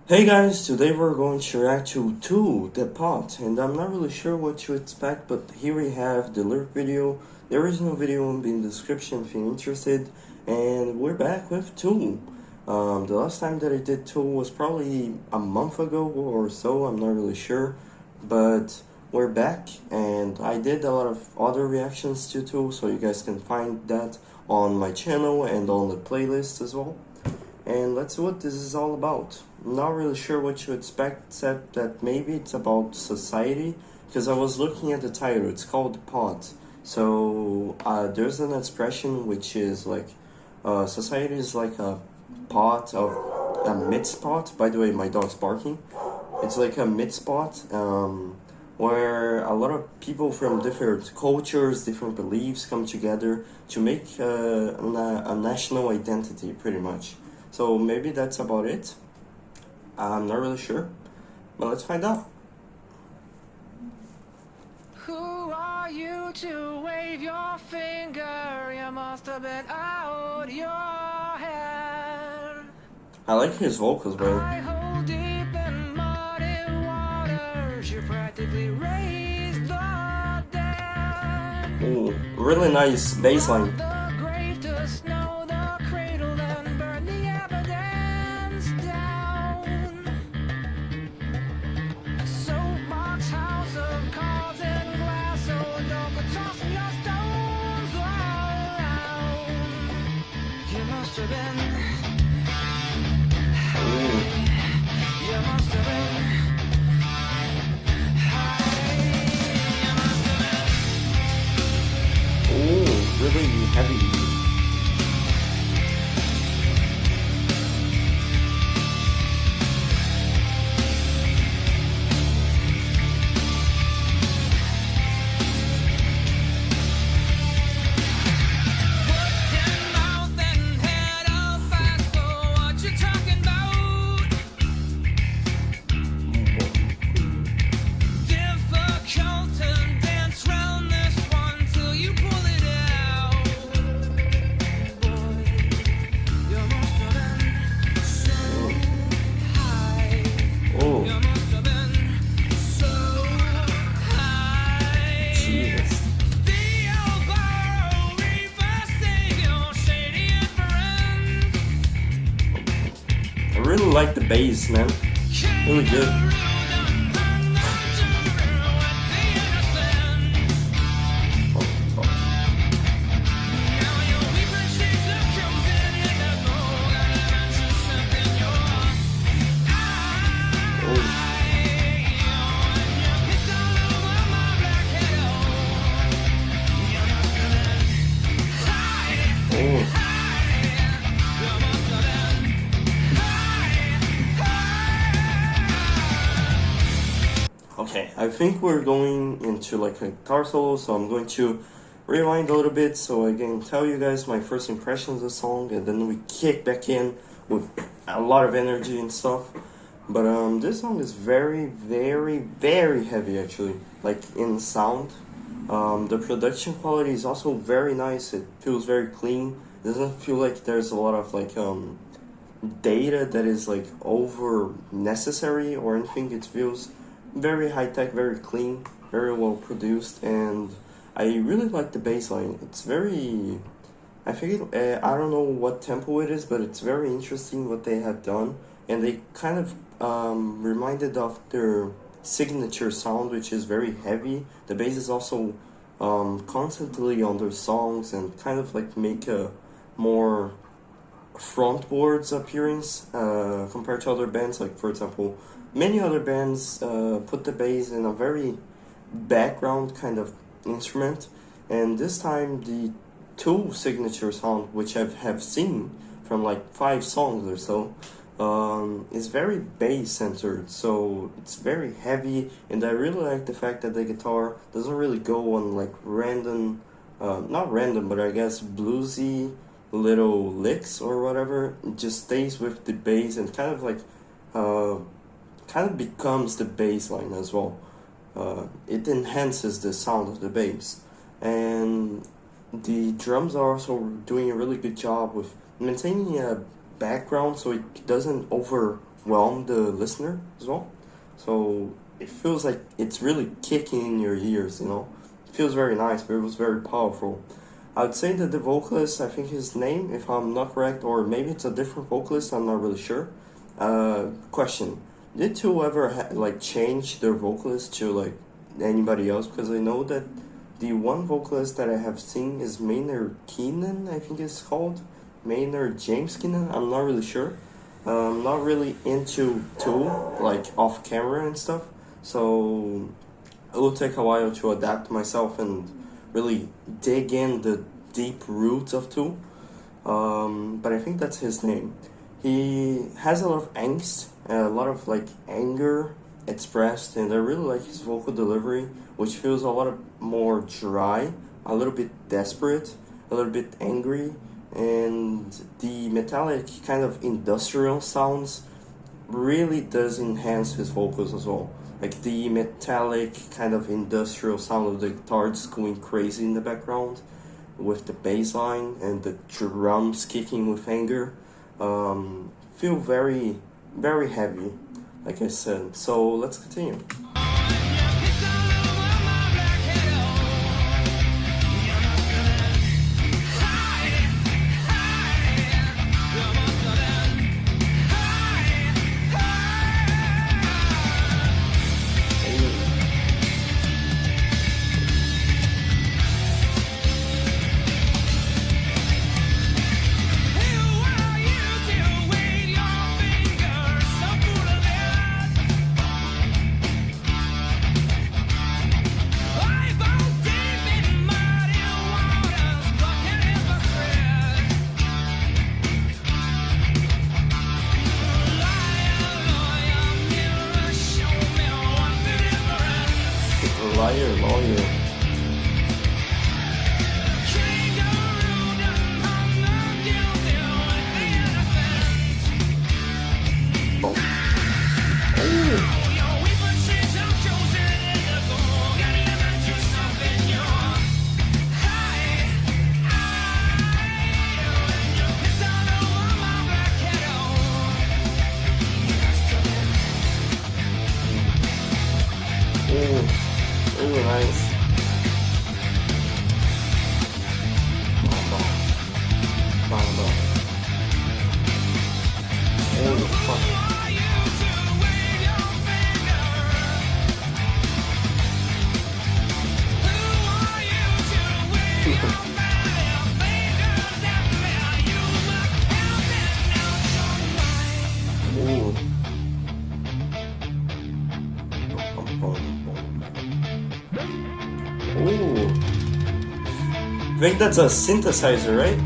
Hey guys, today we're going to react to Two the Pot, and I'm not really sure what to expect, but here we have the lyric video. The original video will be in the description if you're interested, and we're back with Two. The last time that I did Two was probably a month ago or so, I'm not really sure, but we're back, and I did a lot of other reactions to Two, so you guys can find that on my channel and on the playlist as well. And let's see what this is all about. I'm not really sure what to expect, except that maybe it's about society, because I was looking at the title, it's called Pot. So there's an expression which is like, society is like a pot of, a mid pot. By the way, my dog's barking. It's like a mid spot, where a lot of people from different cultures, different beliefs come together to make a national identity, pretty much. So maybe that's about it. I'm not really sure, but let's find out. Who are you to wave your finger? You must have been out your head. I like his vocals, bro. I hold deep in muddy waters. You practically raised the dead. Ooh, really nice bass line. The grave to snow the cradle and burn the evidence down. Soapbox house of cards and glass, so don't go tossing your stones around. You must have been. You must have been. Ooh, really heavy. I really like the bass, man. Really good. Okay, I think we're going into like a guitar solo, so I'm going to rewind a little bit so I can tell you guys my first impressions of the song, and then we kick back in with a lot of energy and stuff. But this song is very, very, very heavy actually, like in sound. The production quality is also very nice. It feels very clean. It doesn't feel like there's a lot of like data that is like over necessary or anything. It feels very high-tech, very clean, very well produced, and I really like the bass line. It's very, I think I don't know what tempo it is, but it's very interesting what they have done, and they kind of reminded of their signature sound, which is very heavy. The bass is also constantly on their songs and kind of like make a more frontboards appearance compared to other bands. Like for example, many other bands put the bass in a very background kind of instrument, and this time the Two signature sound, which I have seen from like 5 songs or so, is very bass centered, so it's very heavy, and I really like the fact that the guitar doesn't really go on like random, not random, but I guess bluesy little licks or whatever. It just stays with the bass and kind of like kind of becomes the bass line as well. It enhances the sound of the bass, and the drums are also doing a really good job with maintaining a background so it doesn't overwhelm the listener as well. So it feels like it's really kicking in your ears, you know. It feels very nice, but it was very powerful. I would say that the vocalist, I think his name, if I'm not correct, or maybe it's a different vocalist, I'm not really sure. Question: did Tull ever like change their vocalist to like anybody else? Because I know that the one vocalist that I have seen is Maynard Keenan, I think it's called. Maynard James Keenan, I'm not really sure. I'm not really into Tull, like off camera and stuff. So it will take a while to adapt myself and really dig in the deep roots of Tull. But I think that's his name. He has a lot of angst, a lot of like anger expressed, and I really like his vocal delivery, which feels a lot more dry, a little bit desperate, a little bit angry, and the metallic kind of industrial sounds really does enhance his vocals as well. Like the metallic kind of industrial sound of the guitar just going crazy in the background with the bass line and the drums kicking with anger. Feel very, very heavy, like I said. So let's continue. Lawyer. Ooh, nice. Ooh. I think that's a synthesizer, right?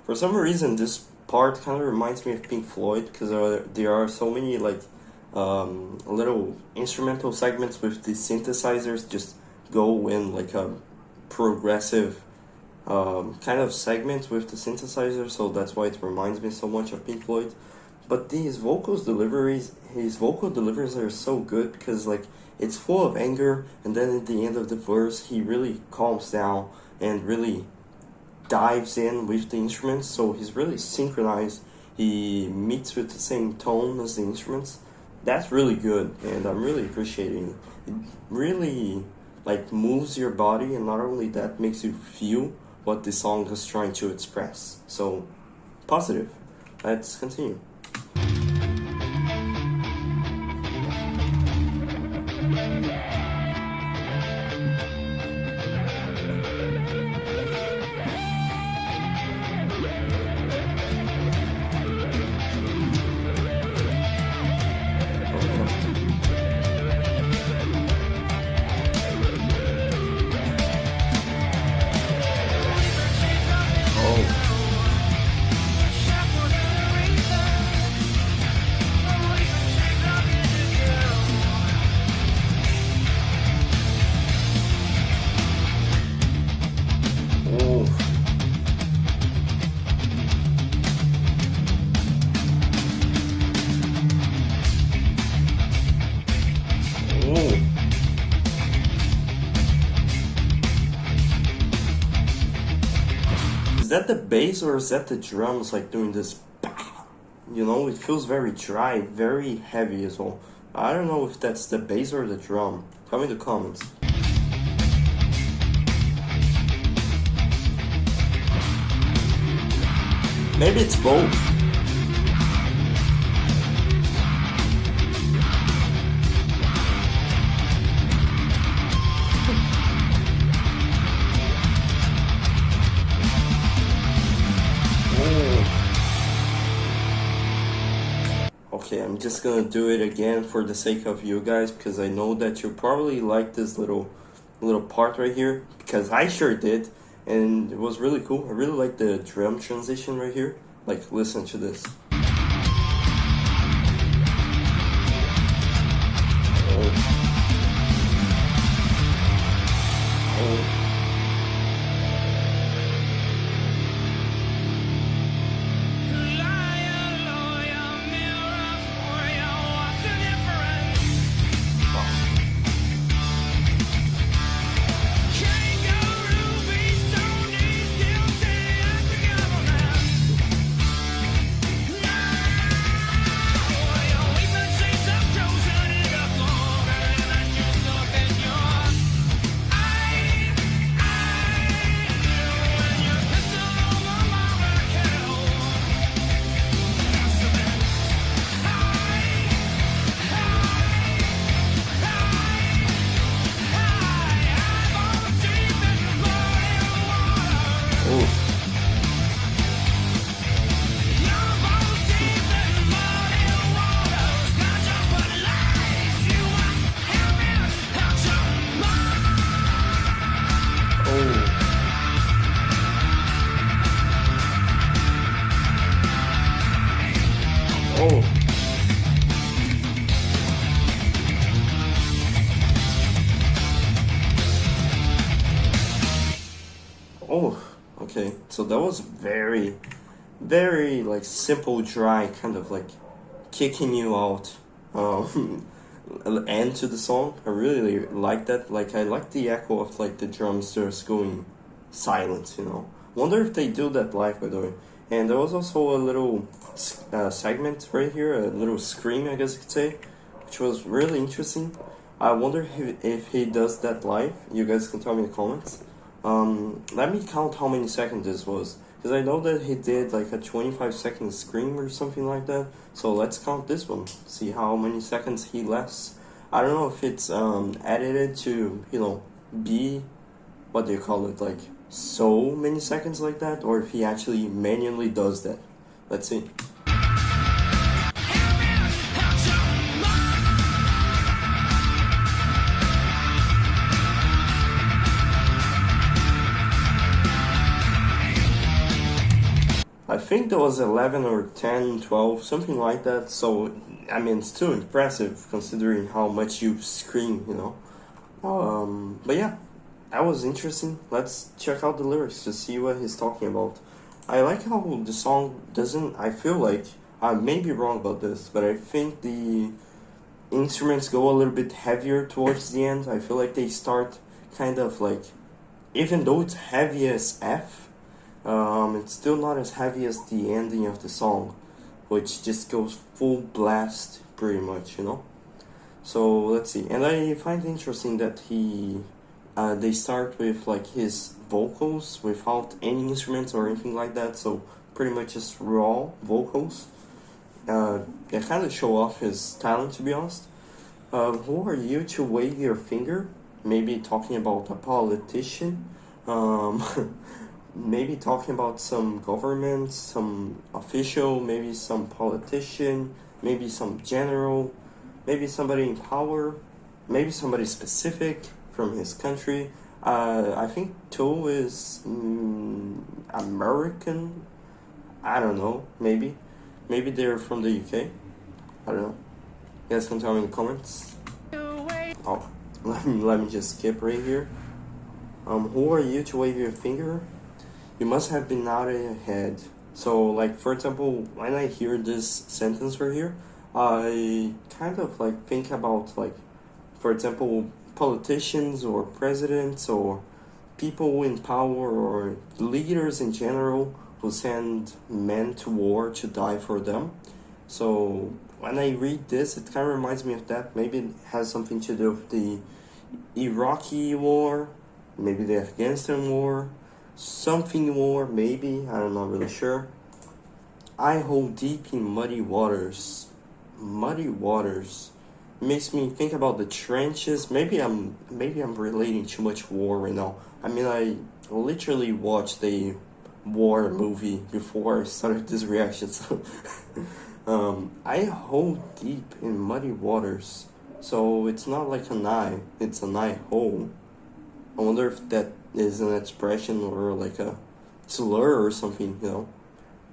For some reason, this part kind of reminds me of Pink Floyd, because there are so many like little instrumental segments with the synthesizers just go in like a progressive kind of segment with the synthesizer, so that's why it reminds me so much of Pink Floyd. But his vocal deliveries are so good, because like it's full of anger, and then at the end of the verse he really calms down and really dives in with the instruments, so he's really synchronized. He meets with the same tone as the instruments. That's really good, and I'm really appreciating it. It really like moves your body, and not only that, makes you feel what the song is trying to express. So positive. Let's continue. that the bass or is that the drums like doing this? You know, it feels very dry, very heavy as well. I don't know if that's the bass or the drum. Tell me in the comments. Maybe it's both. Okay, I'm just gonna do it again for the sake of you guys, because I know that you probably like this little part right here, because I sure did, and it was really cool. I really like the drum transition right here. Like, listen to this. Oh, okay. So that was very, very like simple, dry, kind of like kicking you out end to the song. I really like that. Like, I like the echo of like the drums just going silent, you know. Wonder if they do that live, by the way. And there was also a little segment right here, a little scream, I guess you could say, which was really interesting. I wonder if he does that live. You guys can tell me in the comments. Let me count how many seconds this was, because I know that he did like a 25-second scream or something like that. So let's count this one, see how many seconds he lasts. I don't know if it's edited to, you know, be, what do you call it, like so many seconds like that, or if he actually manually does that. Let's see. I think there was 11 or 10, 12, something like that. So, I mean, it's still impressive considering how much you scream, you know. But yeah, that was interesting. Let's check out the lyrics to see what he's talking about. I like how the song doesn't, I feel like, I may be wrong about this, but I think the instruments go a little bit heavier towards the end. I feel like they start kind of like, even though it's heavy as F, it's still not as heavy as the ending of the song, which just goes full blast pretty much, you know. So let's see. And I find it interesting that they start with like his vocals without any instruments or anything like that, so pretty much just raw vocals. They kind of show off his talent, to be honest. Who are you to wave your finger? Maybe talking about a politician. Maybe talking about some government, some official, maybe some politician, maybe some general, maybe somebody in power, maybe somebody specific from his country. I think Tull is American. I don't know, maybe. Maybe they're from the UK. I don't know. You guys can tell me in the comments. Oh, let me just skip right here. Who are you to wave your finger? You must have been nodding your head. So, like, for example, when I hear this sentence right here, I kind of, like, think about, like, for example, politicians or presidents or people in power or leaders in general who send men to war to die for them. So when I read this, it kind of reminds me of that. Maybe it has something to do with the Iraqi war, maybe the Afghanistan war, something war, maybe, I'm not really sure. I hold deep in muddy waters. Muddy waters makes me think about the trenches. Maybe I'm relating too much war right now. I mean, I literally watched a war movie before I started this reaction. So I hold deep in muddy waters. So it's not like an eye, it's an eye hole. I wonder if that is an expression or like a slur or something, you know.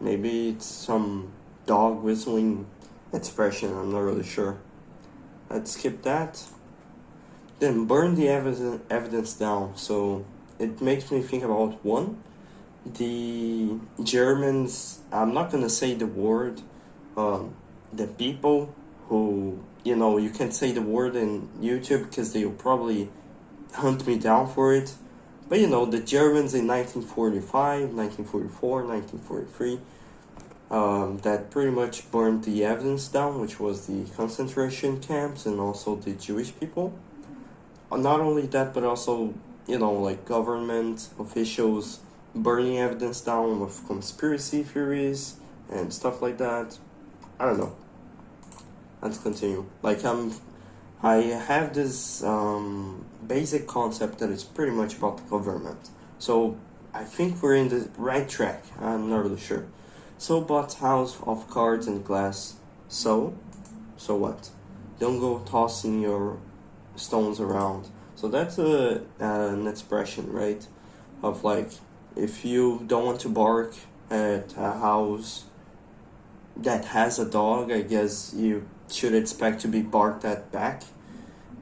Maybe it's some dog whistling expression, I'm not really sure. Let's skip that. Then burn the evidence down. So it makes me think about one, the Germans, I'm not gonna say the word, the people who, you know, you can't say the word in YouTube because they'll probably hunt me down for it. But you know, the Germans in 1945, 1944, 1943, that pretty much burned the evidence down, which was the concentration camps and also the Jewish people. Not only that, but also, you know, like government officials burning evidence down with conspiracy theories and stuff like that. I don't know. Let's continue. Like, I have this basic concept that is pretty much about the government. So I think we're in the right track. I'm not really sure. So bought house of cards and glass. So what? Don't go tossing your stones around. So that's an expression, right? Of like, if you don't want to bark at a house that has a dog, I guess you should expect to be barked at back,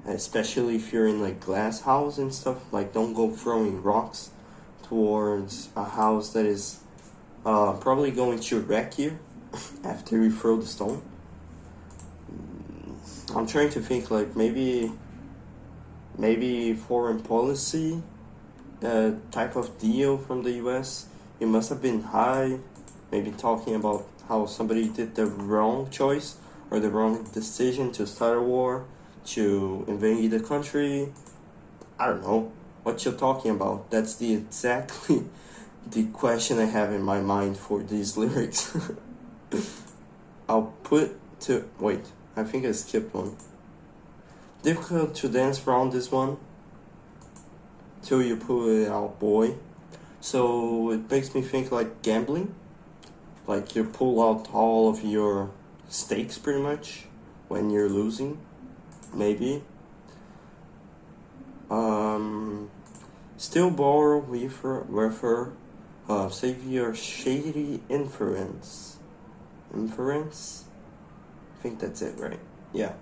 especially if you're in like glass house and stuff. Like, don't go throwing rocks towards a house that is probably going to wreck you after you throw the stone. I'm trying to think, like, maybe foreign policy type of deal from the US. It must have been high, maybe talking about how somebody did the wrong choice or the wrong decision to start a war, to invade the country. I don't know what you're talking about. That's the exactly the question I have in my mind for these lyrics. I'll put to wait. I think I skipped one. Difficult to dance around this one till you pull it out, boy. So it makes me think like gambling. Like, you pull out all of your stakes pretty much when you're losing, maybe. Still borrow refer save your shady inference. Inference? I think that's it, right? Yeah.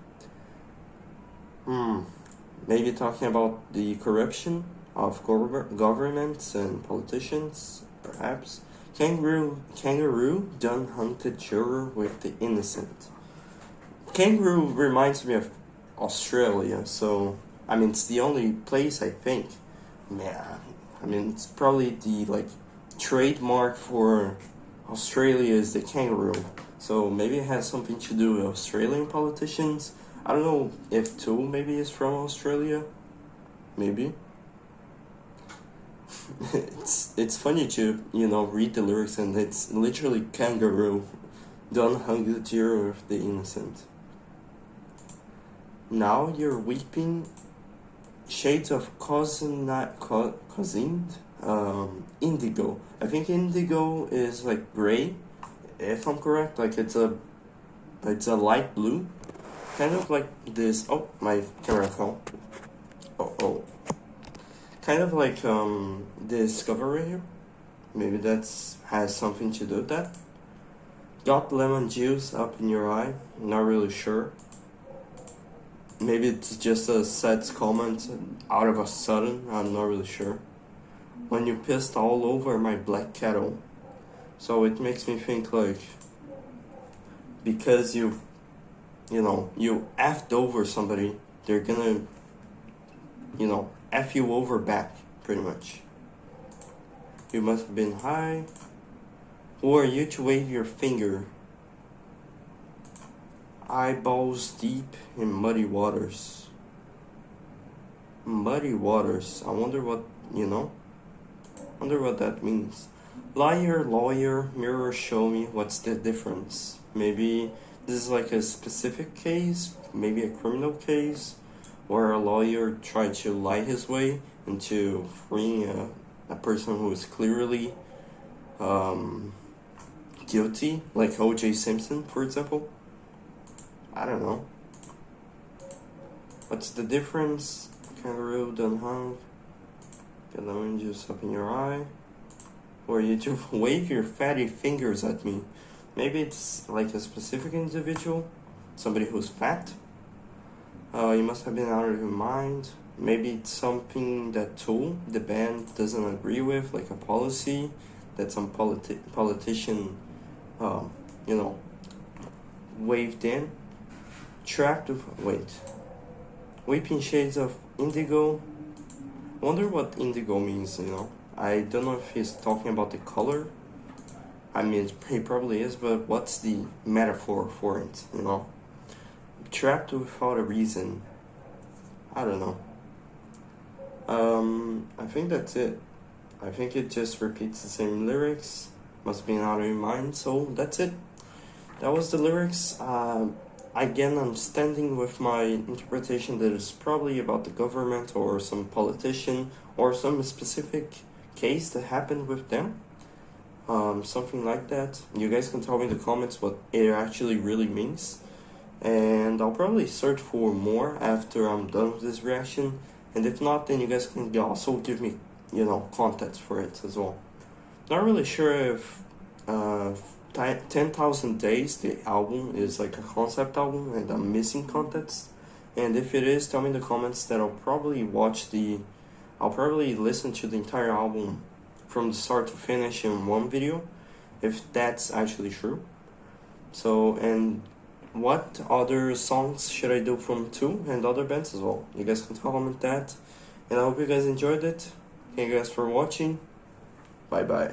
Maybe talking about the corruption of governments and politicians, perhaps. Kangaroo done hunted juror with the innocent. Kangaroo reminds me of Australia, so I mean, it's the only place I think. Yeah, I mean, it's probably the like trademark for Australia is the kangaroo. So maybe it has something to do with Australian politicians. I don't know if Tull maybe is from Australia. Maybe. It's funny to, you know, read the lyrics and it's literally kangaroo. Don't hug the tear of the innocent. Now you're weeping. Shades of cousined indigo. I think indigo is like gray, if I'm correct. Like it's a light blue, kind of like this. Oh, my camera fell. Oh. Kind of like this cover right here. Maybe that's has something to do with that. Got lemon juice up in your eye. Not really sure. Maybe it's just a sad comment out of a sudden. I'm not really sure. When you pissed all over my black kettle. So it makes me think like, because you effed over somebody, they're gonna, F you over back, pretty much. You must have been high. Who are you to wave your finger? Eyeballs deep in muddy waters. Muddy waters. I wonder what, wonder what that means. Liar, lawyer, mirror, show me. What's the difference? Maybe this is like a specific case, maybe a criminal case, where a lawyer tried to lie his way into freeing a person who is clearly guilty, like O.J. Simpson, for example. I don't know. What's the difference? Kangaroo don't hung. Get lemon juice up in your eye. Or you to wave your fatty fingers at me. Maybe it's like a specific individual, somebody who's fat. You must have been out of your mind. Maybe it's something that Tull, the band, doesn't agree with, like a policy that some politician, waved in. Trapped of, weeping shades of indigo. I wonder what indigo means, I don't know if he's talking about the color. I mean, he probably is, but what's the metaphor for it, Trapped without a reason. I don't know. I think that's it. I think it just repeats the same lyrics. Must be out of your mind, so that's it. That was the lyrics. Again, I'm standing with my interpretation that it's probably about the government or some politician or some specific case that happened with them. Something like that. You guys can tell me in the comments what it actually really means. And I'll probably search for more after I'm done with this reaction. And if not, then you guys can also give me, context for it as well. Not really sure if 10,000 Days, the album, is like a concept album and I'm missing context. And if it is, tell me in the comments that I'll probably listen to the entire album from the start to finish in one video, if that's actually true. So, and what other songs should I do from Tull and other bands as well? You guys can comment that. And I hope you guys enjoyed it. Thank you guys for watching. Bye bye.